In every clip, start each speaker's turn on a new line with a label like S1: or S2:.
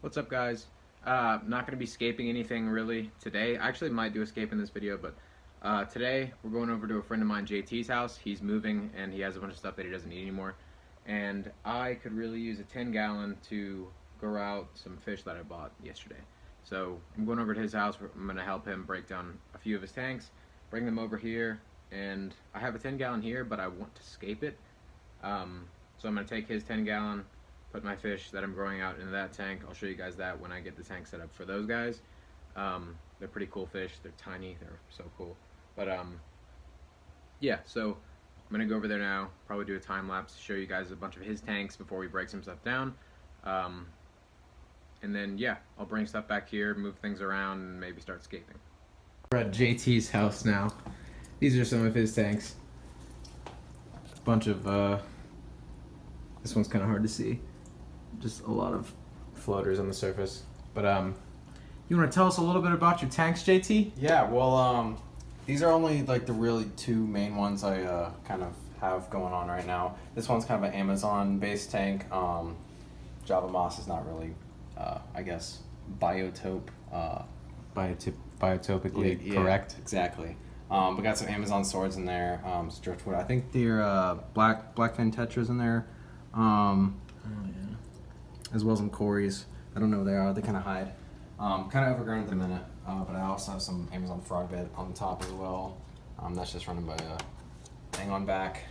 S1: What's up, guys? Not going to be scaping anything really today. I actually might do a scape in this video, but today we're going over to a friend of mine, JT's house. He's moving and he has a bunch of stuff that he doesn't need anymore. And I could really use a 10-gallon to grow out some fish that I bought yesterday. So I'm going over to his house. I'm going to help him break down a few of his tanks, bring them over here, and I have a 10-gallon here, but I want to scape it. So I'm going to take his 10-gallon, put my fish that I'm growing out into that tank. I'll show you guys that when I get the tank set up for those guys. They're pretty cool fish. They're tiny. They're so cool. But yeah, so I'm gonna go over there now. Probably do a time lapse to show you guys a bunch of his tanks before we break some stuff down. And then yeah, I'll bring stuff back here, move things around, and maybe start scaping. We're at JT's house now. These are some of his tanks. A bunch of this one's kind of hard to see. Just a lot of floaters on the surface. But you want to tell us a little bit about your tanks, JT?
S2: Yeah, well, these are only like the really two main ones I kind of have going on right now. This one's kind of an Amazon-based tank. Java moss is not really, I guess, biotopically correct. Exactly. We got some Amazon swords in there. Some driftwood. I think they're blackfin tetras in there. As well as some cories. I don't know what they are. They kind of hide. Kind of overgrown at the minute. But I also have some Amazon frog bed on the top as well. That's just running by a hang on back.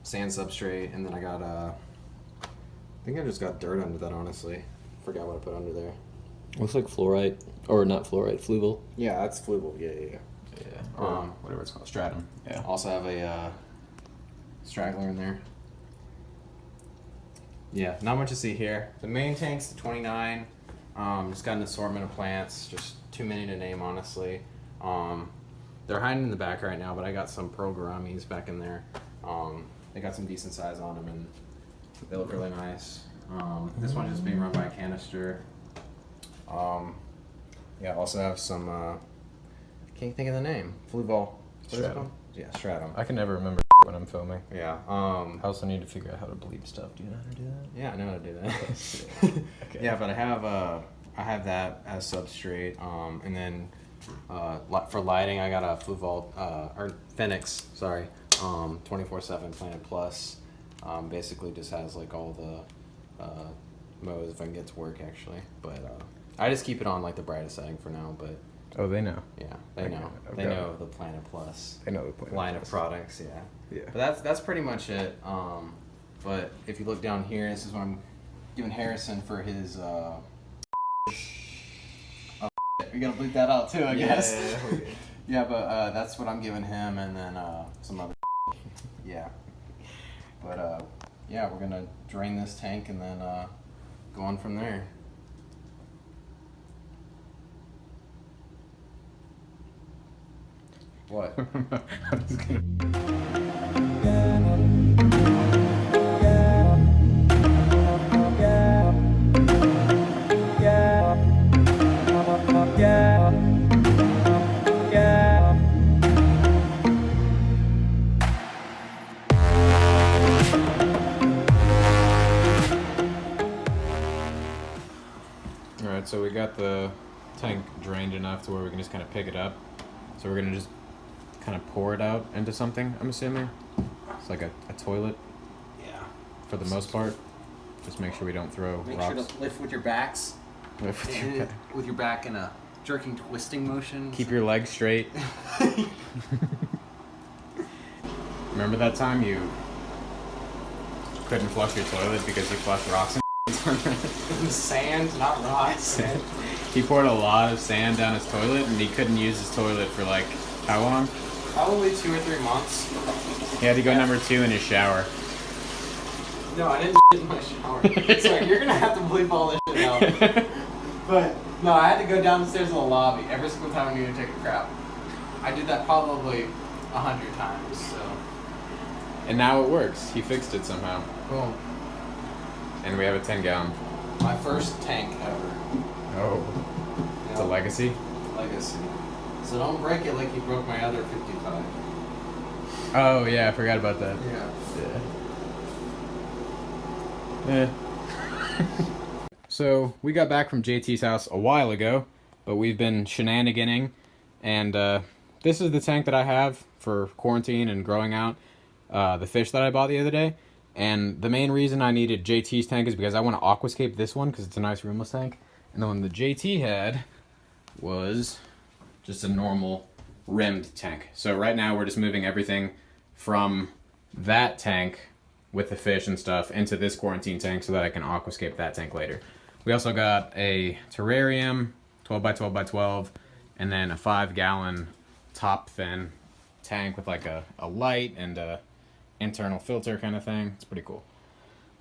S2: Sand substrate, and then I got I think I just got dirt under that, honestly. Forgot what I put under there.
S3: Looks like fluorite, or not fluorite, fluval.
S2: Yeah, that's fluval. Yeah.
S1: Or whatever it's called, stratum.
S2: Yeah. Also have a straggler in there. Yeah, not much to see here. The main tank's the 29. Just got an assortment of plants, just too many to name, honestly. They're hiding in the back right now, but I got some pearl gouramis back in there. They got some decent size on them, and they look really nice. This one's just being run by a canister. Yeah, also have some, can't think of the name. Fluval. What is it called? Yeah, stratum.
S1: I can never remember when I'm filming.
S2: Yeah.
S1: I also need to figure out how to bleep stuff. Do you know how to do that?
S2: Yeah, I know how to do that.
S1: Okay.
S2: Yeah, but I have that as substrate, and then for lighting I got a Fluval or Phoenix, sorry, 24/7 Planet Plus. Basically just has like all the modes if I can get to work actually, but I just keep it on like the brightest setting for now. But
S1: Oh, they know.
S2: yeah, they know.
S1: Okay.
S2: They know the Planet Plus.
S1: They know the point.
S2: Line of products, yeah.
S1: Yeah.
S2: But that's pretty much it. But if you look down here, this is what I'm giving Harrison for his. Oh, we gotta bleep that out too, I guess.
S1: Yeah.
S2: Yeah, but that's what I'm giving him, and then some other. Yeah. But yeah, we're gonna drain this tank and then go on from there. What?
S1: Alright, so we got the tank drained enough to where we can just kind of pick it up. So we're gonna just kind of pour it out into something, I'm assuming. It's like a toilet
S2: Yeah.
S1: for the most part. Just make sure we don't throw
S2: Make
S1: rocks.
S2: sure to lift with your backs.
S1: Lift with your back.
S2: With your back in a jerking, twisting motion.
S1: Keep your legs straight. Remember that time you couldn't flush your toilet because you flushed rocks and
S2: Sand, not rocks.
S1: he poured a lot of sand down his toilet and he couldn't use his toilet for like how long?
S2: Probably 2 or 3 months.
S1: He had to go number 2 in his shower.
S2: No, I didn't shit in my shower. Sorry, you're gonna have to bleep all this shit out. But no, I had to go downstairs in the lobby every single time I needed to take a crap. I did that probably 100 times. So.
S1: And now it works. He fixed it somehow.
S2: Cool.
S1: And we have a 10-gallon.
S2: My first tank ever.
S1: Oh. It's a legacy?
S2: Legacy. So don't break it like you broke my other 55.
S1: Oh, yeah, I forgot about that.
S2: Yeah.
S1: Yeah. So we got back from JT's house a while ago, but we've been shenaniganing, and this is the tank that I have for quarantine and growing out the fish that I bought the other day. And the main reason I needed JT's tank is because I want to aquascape this one because it's a nice rimless tank, and the one the JT had was just a normal rimmed tank. So right now we're just moving everything from that tank with the fish and stuff into this quarantine tank so that I can aquascape that tank later. We also got a terrarium, 12 by 12 by 12, and then a 5-gallon top fin tank with like a light and a internal filter kind of thing. It's pretty cool.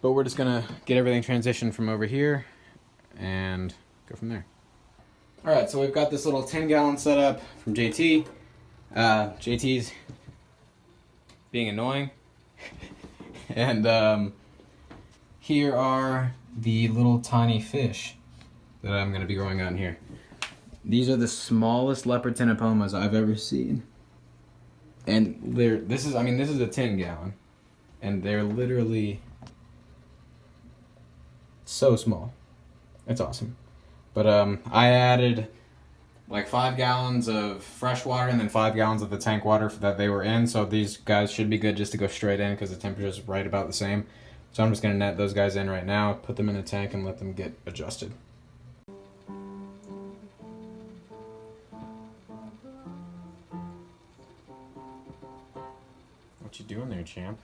S1: But we're just gonna get everything transitioned from over here and go from there. All right, so we've got this little 10-gallon setup from JT. JT's being annoying. And here are the little tiny fish that I'm going to be growing out in here. These are the smallest leopard tenopomas I've ever seen. And this is a 10-gallon. And they're literally so small. It's awesome. But I added like 5 gallons of fresh water and then 5 gallons of the tank water that they were in. So these guys should be good just to go straight in because the temperature is right about the same. So I'm just going to net those guys in right now, put them in the tank, and let them get adjusted. What you doing there, champ?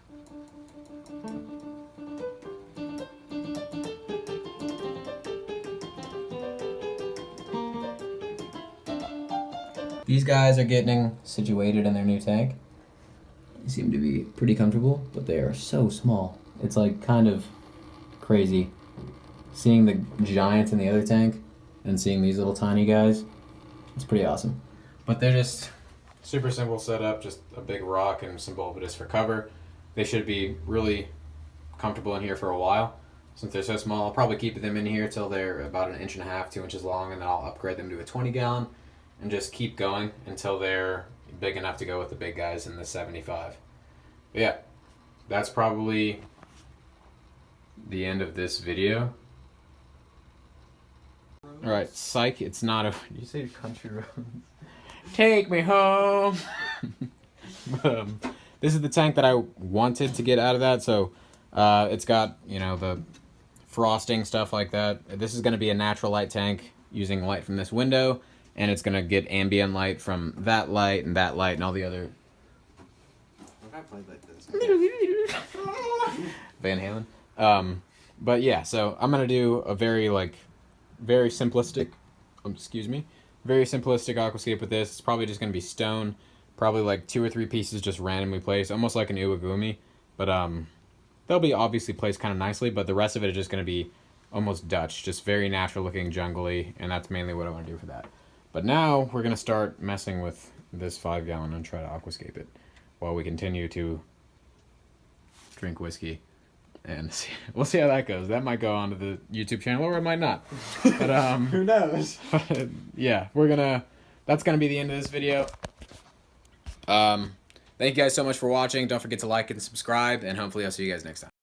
S1: These guys are getting situated in their new tank. They seem to be pretty comfortable, but they are so small. It's like kind of crazy seeing the giants in the other tank and seeing these little tiny guys. It's pretty awesome. But they're just super simple setup, just a big rock and some bulbous for cover. They should be really comfortable in here for a while. Since they're so small, I'll probably keep them in here till they're about 1.5 inches, 2 inches long, and then I'll upgrade them to a 20-gallon and just keep going until they're big enough to go with the big guys in the 75. But yeah, that's probably the end of this video. Alright, psych, it's not a... Did you say country roads? Take me home! But, this is the tank that I wanted to get out of that, so it's got, you know, the frosting, stuff like that. This is going to be a natural light tank using light from this window, and it's going to get ambient light from that light and all the other...
S2: I played like this.
S1: Van Halen. But yeah, so I'm gonna do a very simplistic aquascape with this. It's probably just gonna be stone, probably like 2 or 3 pieces just randomly placed, almost like an uwagumi. But they'll be obviously placed kind of nicely, but the rest of it is just gonna be almost Dutch, just very natural looking, jungly, and that's mainly what I want to do for that. But now we're gonna start messing with this 5-gallon and try to aquascape it while we continue to drink whiskey, and we'll see how that goes. That might go onto the YouTube channel, or it might not. But
S2: who knows?
S1: But, yeah, that's gonna be the end of this video. Thank you guys so much for watching. Don't forget to like and subscribe, and hopefully I'll see you guys next time.